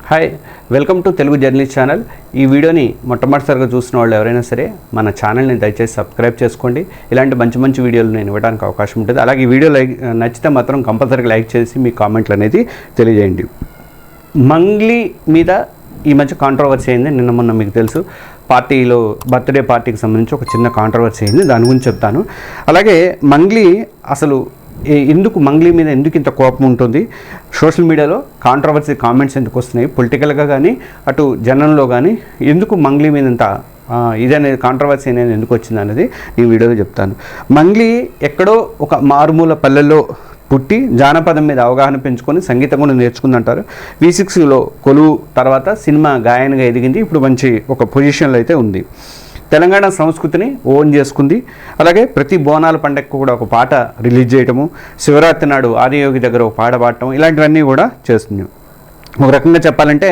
Hi, welcome to Telugu journalist channel. ఈ వీడియోని మొట్టమొదటిసారిగా చూసిన వాళ్ళు ఎవరైనా సరే మన ఛానల్ని దయచేసి సబ్స్క్రైబ్ చేసుకోండి. ఇలాంటి మంచి మంచి వీడియోలు నేను ఇవ్వడానికి అవకాశం ఉంటుంది. అలాగే ఈ వీడియో నచ్చితే మాత్రం కంపల్సరీగా లైక్ చేసి మీ కామెంట్లు అనేది తెలియజేయండి. మంగ్లీ మీద ఈ మధ్య కాంట్రవర్సీ అయింది. నిన్న మొన్న మీకు తెలుసు, పార్టీలో బర్త్డే పార్టీకి సంబంధించి ఒక చిన్న కాంట్రవర్సీ అయింది. దాని గురించి చెప్తాను. అలాగే మంగ్లీ అసలు ఎందుకు మంగ్లీ మీద ఎందుకు ఇంత కోపం ఉంటుంది, సోషల్ మీడియాలో కాంట్రవర్సీ కామెంట్స్ ఎందుకు వస్తున్నాయి, పొలిటికల్గా కానీ అటు జనంలో కానీ ఎందుకు మంగ్లీ మీద ఇంత ఇదనేది కాంట్రవర్సీ అనేది ఎందుకు వచ్చింది అనేది ఈ వీడియోలో చెప్తాను. మంగ్లీ ఎక్కడో ఒక మారుమూల పల్లెల్లో పుట్టి జానపదం మీద అవగాహన పెంచుకొని సంగీతం కూడా నేర్చుకుందంటారు. V6లో కొలువు తర్వాత సినిమా గాయనిగా ఎదిగింది. ఇప్పుడు మంచి ఒక పొజిషన్లో అయితే ఉంది. తెలంగాణ సంస్కృతిని ఓన్ చేసుకుంది. అలాగే ప్రతి బోనాల పండగకు కూడా ఒక పాట రిలీజ్ చేయటము, శివరాత్రి నాడు ఆదియోగి దగ్గర ఒక పాట పాడటం, ఇలాంటివన్నీ కూడా చేస్తుంది. ఒక రకంగా చెప్పాలంటే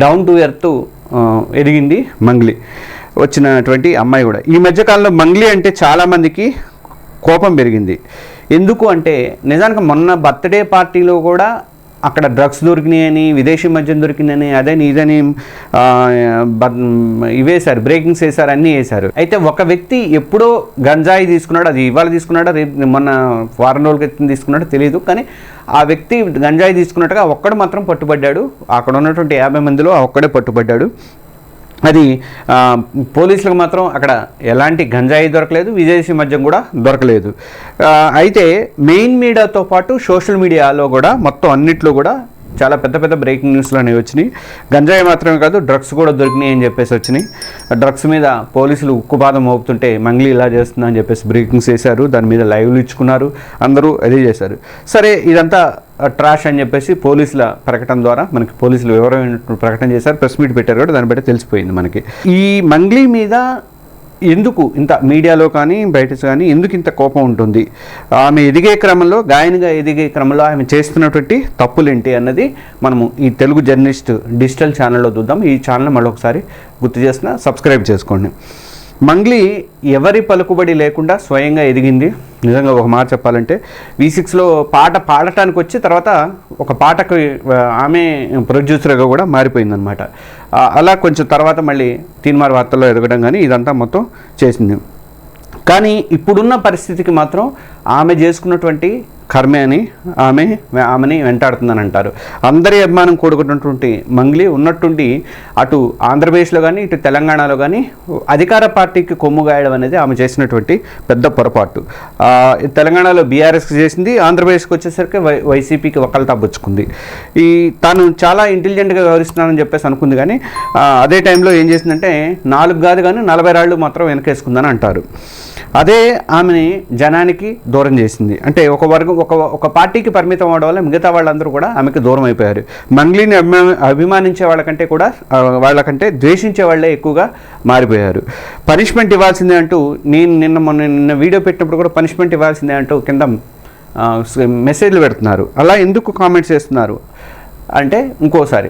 డౌన్ టు ఎర్త్ ఎదిగింది మంగ్లీ, వచ్చినటువంటి అమ్మాయి కూడా. ఈ మధ్యకాలంలో మంగ్లీ అంటే చాలామందికి కోపం పెరిగింది. ఎందుకు అంటే నిజానికి మొన్న బర్త్డే పార్టీలో కూడా అక్కడ డ్రగ్స్ దొరికినాయని, విదేశీ మద్యం దొరికిందని, అదని ఇదని ఇవేశారు, బ్రేకింగ్స్ వేశారు, అన్నీ వేశారు. అయితే ఒక వ్యక్తి ఎప్పుడో గంజాయి తీసుకున్నాడు, అది ఇవాళ తీసుకున్నాడో రేపు మొన్న వారం రోజుల క్రితం తీసుకున్నాడో తెలియదు, కానీ ఆ వ్యక్తి గంజాయి తీసుకున్నట్టుగా ఒక్కడు మాత్రం పట్టుబడ్డాడు. అక్కడ ఉన్నటువంటి 50 మందిలో ఒక్కడే పట్టుబడ్డాడు. అది పోలీసులకు మాత్రం అక్కడ ఎలాంటి గంజాయి దొరకలేదు, విదేశీ మద్యం కూడా దొరకలేదు. అయితే మెయిన్ మీడియాతో పాటు సోషల్ మీడియాలో కూడా మొత్తం అన్నిట్లో కూడా చాలా పెద్ద పెద్ద బ్రేకింగ్ న్యూస్లు అనేవి వచ్చినాయి. గంజాయి మాత్రమే కాదు, డ్రగ్స్ కూడా దొరికినాయి అని చెప్పేసి వచ్చినాయి. డ్రగ్స్ మీద పోలీసులు ఉక్కుపాదం మోపుతుంటే మంగ్లీ ఇలా చేస్తుందని చెప్పేసి బ్రేకింగ్స్ వేశారు. దాని మీద లైవ్లు ఇచ్చుకున్నారు, అందరూ అదే చేశారు. సరే, ఇదంతా ట్రాష్ అని చెప్పేసి పోలీసుల ప్రకటన ద్వారా మనకి పోలీసులు వివరమైన ప్రకటన చేశారు, ప్రెస్ మీట్ పెట్టారు కూడా. దాన్ని బట్టి తెలిసిపోయింది మనకి ఈ మంగ్లీ మీద ఎందుకు ఇంత మీడియాలో కానీ బయట కానీ ఎందుకు ఇంత కోపం ఉంటుంది, ఆమె ఎదిగే క్రమంలో, గాయనిగా ఎదిగే క్రమంలో ఆమె చేస్తున్నటువంటి తప్పులేంటి అన్నది మనము ఈ తెలుగు జర్నలిస్ట్ డిజిటల్ ఛానల్లో చూద్దాం. ఈ ఛానల్ మళ్ళీ ఒకసారి గుర్తు చేసిన సబ్స్క్రైబ్ చేసుకోండి. మంగ్లీ ఎవరి పలుకుబడి లేకుండా స్వయంగా ఎదిగింది. నిజంగా ఒక మాట చెప్పాలంటే V6లో పాట పాడటానికి వచ్చి తర్వాత ఒక పాటకు ఆమె ప్రొడ్యూసర్గా కూడా మారిపోయిందనమాట. అలా కొంచెం తర్వాత మళ్ళీ తీన్మార్ వార్తల్లో ఎదగడం కానీ ఇదంతా మొత్తం చేసింది. కానీ ఇప్పుడున్న పరిస్థితికి మాత్రం ఆమె చేసుకున్నటువంటి కర్మే అని ఆమెని వెంటాడుతుందని అంటారు. అందరి అభిమానం కూడుకున్నటువంటి మంగ్లీ ఉన్నట్టుండి అటు ఆంధ్రప్రదేశ్లో కానీ ఇటు తెలంగాణలో కానీ అధికార పార్టీకి కొమ్ము గాయడం అనేది ఆమె చేసినటువంటి పెద్ద పొరపాటు. తెలంగాణలో బీఆర్ఎస్కి చేసింది, ఆంధ్రప్రదేశ్కి వచ్చేసరికి వైసీపీకి వకల్తా పుచ్చుకుంది. తాను చాలా ఇంటెలిజెంట్గా వ్యవహరిస్తున్నానని చెప్పేసి అనుకుంది, కానీ అదే టైంలో ఏం చేసిందంటే 4 కాదు కానీ 40 రాళ్ళు మాత్రం వెనకేసుకుందని అంటారు. అదే ఆమెని జనానికి దూరం చేసింది. అంటే ఒక పార్టీకి పరిమితం అవడం వల్ల మిగతా వాళ్ళందరూ కూడా ఆమెకు దూరం అయిపోయారు. మంగ్లీని అభిమానించే వాళ్ళకంటే ద్వేషించే వాళ్ళే ఎక్కువగా మారిపోయారు. పనిష్మెంట్ ఇవ్వాల్సిందే అంటూ నేను నిన్న వీడియో పెట్టినప్పుడు కూడా పనిష్మెంట్ ఇవ్వాల్సిందే అంటూ కింద మెసేజ్లు పెడుతున్నారు. అలా ఎందుకు కామెంట్స్ చేస్తున్నారు అంటే ఇంకోసారి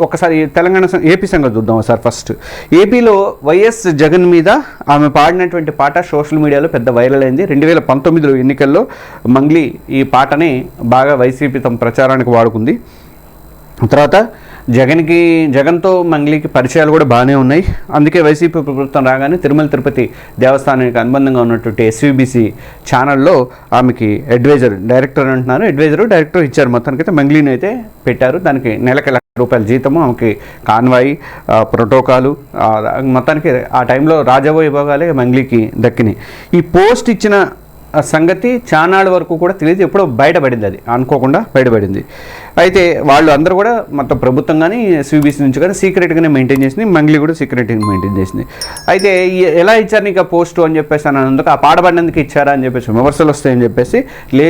ఒకసారి ఏపీ సంగతి చూద్దాం. ఒకసారి ఫస్ట్ ఏపీలో వైఎస్ జగన్ మీద ఆమె పాడినటువంటి పాట సోషల్ మీడియాలో పెద్ద వైరల్ అయింది. 2019 ఎన్నికల్లో మంగ్లీ ఈ పాటని బాగా వైసీపీ తమ ప్రచారానికి వాడుకుంది. తర్వాత జగన్తో మంగ్లీకి పరిచయాలు కూడా బాగానే ఉన్నాయి. అందుకే వైసీపీ ప్రభుత్వం రాగానే తిరుమల తిరుపతి దేవస్థానానికి అనుబంధంగా ఉన్నటువంటి SVBC ఛానల్లో ఆమెకి డైరెక్టర్ ఇచ్చారు. మొత్తానికైతే మంగ్లీని అయితే పెట్టారు. దానికి నెలకి ₹1,00,000 జీతము, ఆమెకి కాన్వాయ్, ప్రోటోకాలు, మొత్తానికి ఆ టైంలో రాజవైభోగాలే మంగ్లీకి దక్కినాయి. ఈ పోస్ట్ ఇచ్చిన సంగతి చానాళ్ళ వరకు కూడా తెలియదు, ఎప్పుడో బయటపడింది, అది అనుకోకుండా బయటపడింది. అయితే వాళ్ళు అందరూ కూడా మొత్తం ప్రభుత్వం కానీ SVBC నుంచి కానీ సీక్రెట్గానే మెయింటైన్ చేసింది. మంగ్లీ కూడా సీక్రెట్గా మెయింటైన్ చేసింది. అయితే ఎలా ఇచ్చారు నీకు ఆ పోస్టు అని చెప్పేసి అన్నందుకు, ఆ పాడబడినందుకు ఇచ్చారా అని చెప్పేసి విమర్శలు వస్తాయని చెప్పేసి,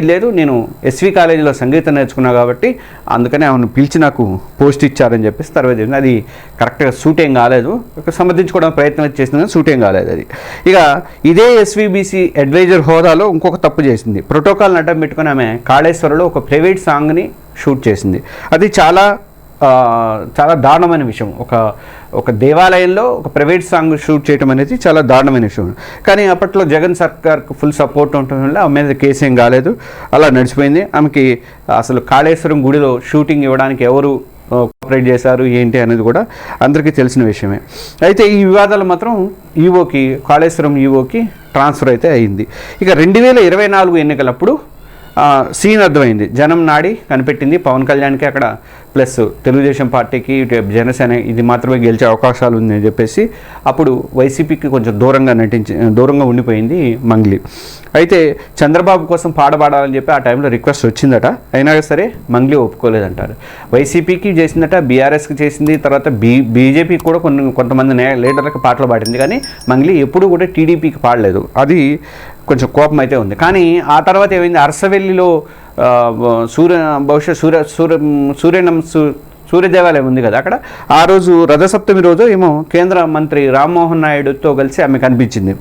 లేదు నేను SV కాలేజీలో సంగీతం నేర్చుకున్నా కాబట్టి అందుకనే ఆమెను పిలిచి నాకు పోస్ట్ ఇచ్చారని చెప్పేసి తర్వాత అది కరెక్ట్గా సూట్ ఏం కాలేదు. సమర్థించుకోవడానికి ప్రయత్నం చేసింది కానీ సూట్ ఏం కాలేదు అది. ఇక ఇదే SVBC అడ్వైజర్ హోదాలో ఇంకొక తప్పు చేసింది. ప్రోటోకాల్ని అడ్డం పెట్టుకుని ఆమె కాళేశ్వరంలో ఒక ప్రైవేట్ సాంగ్ని షూట్ చేసింది. అది చాలా దారుణమైన విషయం. ఒక దేవాలయంలో ఒక ప్రైవేట్ సాంగ్ షూట్ చేయడం అనేది చాలా దారుణమైన విషయం. కానీ అప్పట్లో జగన్ సర్కార్కు ఫుల్ సపోర్ట్ ఉండటం వల్ల ఆమె మీద కేసు ఏం కాలేదు, అలా నడిచిపోయింది. ఆమెకి అసలు కాళేశ్వరం గుడిలో షూటింగ్ ఇవ్వడానికి ఎవరు కోఆపరేట్ చేశారు ఏంటి అనేది కూడా అందరికీ తెలిసిన విషయమే. అయితే ఈ వివాదాలు మాత్రం ఈవోకి, కాళేశ్వరం ఈవోకి ట్రాన్స్ఫర్ అయితే అయింది. ఇక 2024 ఎన్నికలప్పుడు సీన్ అర్థమైంది, జనం నాడి కనిపెట్టింది. పవన్ కళ్యాణ్కి అక్కడ ప్లస్ తెలుగుదేశం పార్టీకి, జనసేన ఇది మాత్రమే గెలిచే అవకాశాలు ఉందని చెప్పేసి అప్పుడు వైసీపీకి కొంచెం దూరంగా ఉండిపోయింది మంగ్లీ. అయితే చంద్రబాబు కోసం పాడబడాలని చెప్పి ఆ టైంలో రిక్వెస్ట్ వచ్చిందట, అయినా సరే మంగ్లీ ఒప్పుకోలేదంటారు. వైసీపీకి చేసిందట, బీఆర్ఎస్కి చేసింది, తర్వాత బీజేపీకి కూడా కొంతమంది లీడర్లకు పాటలు పాడింది, కానీ మంగ్లీ ఎప్పుడు కూడా టీడీపీకి పాడలేదు. అది కొంచెం కోపం అయితే ఉంది. కానీ ఆ తర్వాత ఏమైంది, అరసవెల్లిలో సూర్య దేవాలయం ఉంది కదా, అక్కడ ఆ రోజు రథసప్తమి రోజు ఏమో కేంద్ర మంత్రి రామ్మోహన్ నాయుడుతో కలిసి ఆమె కనిపించింది.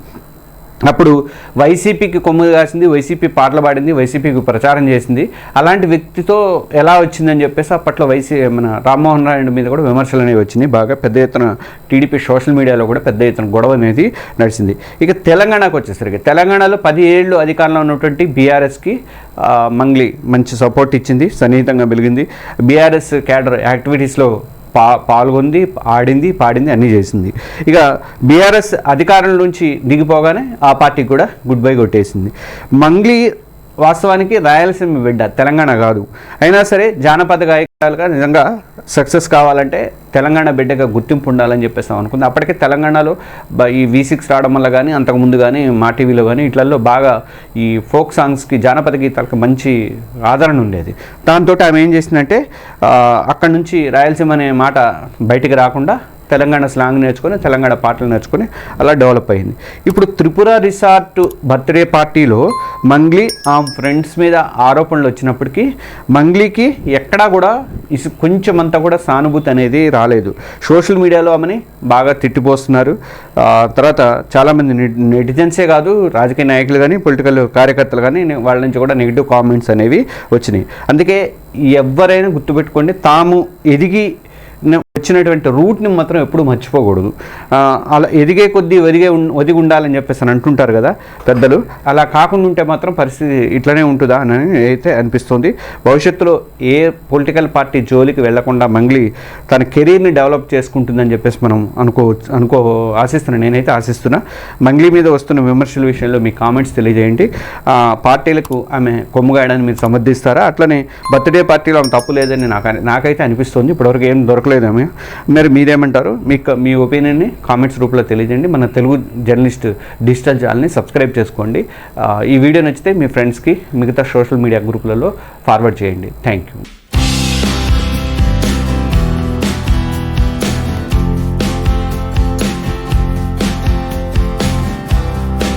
అప్పుడు వైసీపీకి కొమ్ము కాసింది, వైసీపీ పాటలు పాడింది, వైసీపీకి ప్రచారం చేసింది. అలాంటి వ్యక్తితో ఎలా వచ్చిందని చెప్పేసి అప్పట్లో మన రామ్మోహన్ నాయుడు మీద కూడా విమర్శలు అనేవి వచ్చినాయి. బాగా పెద్ద ఎత్తున టీడీపీ సోషల్ మీడియాలో కూడా పెద్ద ఎత్తున గొడవ అనేది నడిచింది. ఇక తెలంగాణకు వచ్చేసరికి తెలంగాణలో 10 ఏళ్ళు అధికారంలో ఉన్నటువంటి బీఆర్ఎస్కి మంగ్లీ మంచి సపోర్ట్ ఇచ్చింది, సన్నిహితంగా వెలిగింది. బీఆర్ఎస్ క్యాడర్ యాక్టివిటీస్లో పాల్గొంది, ఆడింది, పాడింది, అన్నీ చేసింది. ఇక బీఆర్ఎస్ అధికారం నుంచి దిగిపోగానే ఆ పార్టీకి కూడా గుడ్ బై కొట్టేసింది. మంగ్లీ వాస్తవానికి రాయలసీమ బిడ్డ, తెలంగాణ కాదు. అయినా సరే జానపద గాయకులుగా నిజంగా సక్సెస్ కావాలంటే తెలంగాణ బిడ్డగా గుర్తింపు ఉండాలని చెప్పేసి అనుకుంది. అప్పటికే తెలంగాణలో ఈ V6 రావడం వల్ల కానీ, అంతకుముందు కానీ మా టీవీలో కానీ ఇట్లలో బాగా ఈ ఫోక్ సాంగ్స్కి, జానపద గీతాలకు మంచి ఆదరణ ఉండేది. దాంతో ఆమె ఏం చేసిందంటే అక్కడి నుంచి రాయలసీమ అనే మాట బయటికి రాకుండా తెలంగాణ స్లాంగ్ నేర్చుకొని, తెలంగాణ పాటలు నేర్చుకొని అలా డెవలప్ అయింది. ఇప్పుడు త్రిపుర రిసార్ట్ బర్త్డే పార్టీలో మంగ్లీ ఆ ఫ్రెండ్స్ మీద ఆరోపణలు వచ్చినప్పటికీ మంగ్లీకి ఎక్కడా కూడా కొంచెం అంతా కూడా సానుభూతి అనేది రాలేదు. సోషల్ మీడియాలో ఆమెని బాగా తిట్టిపోస్తున్నారు. తర్వాత చాలామంది నెటిజన్సే కాదు, రాజకీయ నాయకులు కానీ, పొలిటికల్ కార్యకర్తలు కానీ వాళ్ళ నుంచి కూడా నెగిటివ్ కామెంట్స్ అనేవి వచ్చినాయి. అందుకే ఎవరైనా గుర్తుపెట్టుకోండి, తాము ఎదిగి వచ్చినటువంటి రూట్ని మాత్రం ఎప్పుడు మర్చిపోకూడదు. అలా ఎదిగే కొద్దీ ఒదిగి ఉండాలని చెప్పేసి అని అంటుంటారు కదా పెద్దలు, అలా కాకుండా ఉంటే మాత్రం పరిస్థితి ఇట్లనే ఉంటుందా అని అయితే అనిపిస్తుంది. భవిష్యత్తులో ఏ పొలిటికల్ పార్టీ జోలికి వెళ్లకుండా మంగ్లీ తన కెరీర్ని డెవలప్ చేసుకుంటుందని చెప్పేసి మనం ఆశిస్తున్నాను. నేనైతే ఆశిస్తున్నా. మంగ్లీ మీద వస్తున్న విమర్శల విషయంలో మీ కామెంట్స్ తెలియజేయండి. పార్టీలకు ఆమె కొమ్ముగాయడాన్ని మీరు సమర్థిస్తారా? అట్లనే బర్త్డే పార్టీలో ఆమె తప్పు లేదని నాకైతే అనిపిస్తుంది. ఇప్పటివరకు ఏం దొరకలేదేమో. మరి మీరేమంటారు? మీ ఒపీనియన్ని కామెంట్స్ రూపంలో తెలియజేయండి. మన తెలుగు జర్నలిస్ట్ డిజిటల్ ఛానల్ని సబ్స్క్రైబ్ చేసుకోండి. ఈ వీడియో నచ్చితే మీ ఫ్రెండ్స్కి, మిగతా సోషల్ మీడియా గ్రూపులలో ఫార్వర్డ్ చేయండి. Thank you.